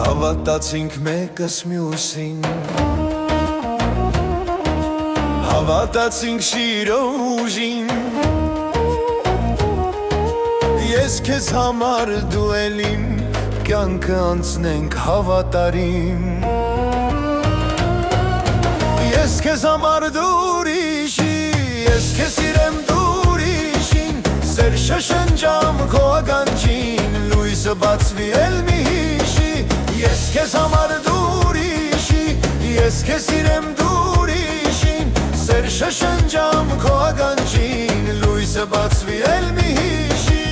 Հավատացինք մեկս մյուսին, հավատացինք շիրով ուժին, ես քեզ համար դու էլին, կյանքը անցնենք հավատարիմ։ Ես քեզ համար դու ուրիշի, ես քեզ սիրեմ դու ուրիշին, սեր շշնջամ քո ականջին, լույսը բացվի էլ մի հիշի։ Ես քեզ համար դու ուրիշի, ես քեզ սիրեմ դու ուրիշին, սեր շշնջամ քո ականջին, լույսը բացվի էլ մի հիշի։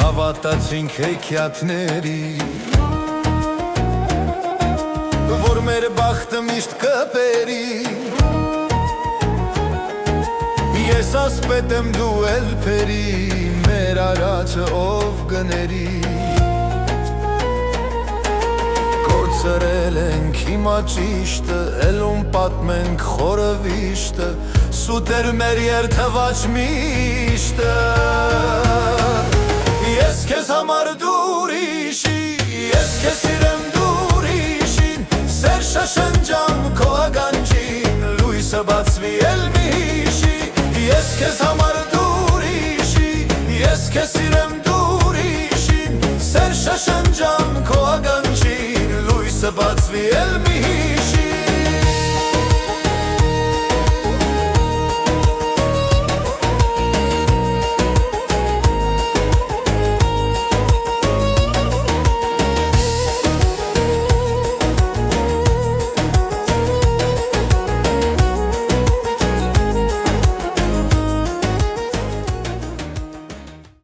Հավատացինք հեքիաթների, որ մեր բախտը միշտ կպերի, ես ասպետ եմ դու էլ պերի, մեր արածը ով գների։ Կորցրել ենք հիմա ճիշտը, էլում պատմենք խորը վիշտը, սուտ էր մեր երթված միշտը։ Ես քեզ համար դու ուրիշի, ես քեզ սիրեմ դու ուրիշին, սեր շշնջամ քո ականջին, լույսը բացվի էլ մի հիշի։ Ես քեզ համար դու ուրիշի, ես քեզ սիրեմ դու ուրիշին, սեր շշնջամ քո ականջին, լույսը բացվի էլ մի հիշի։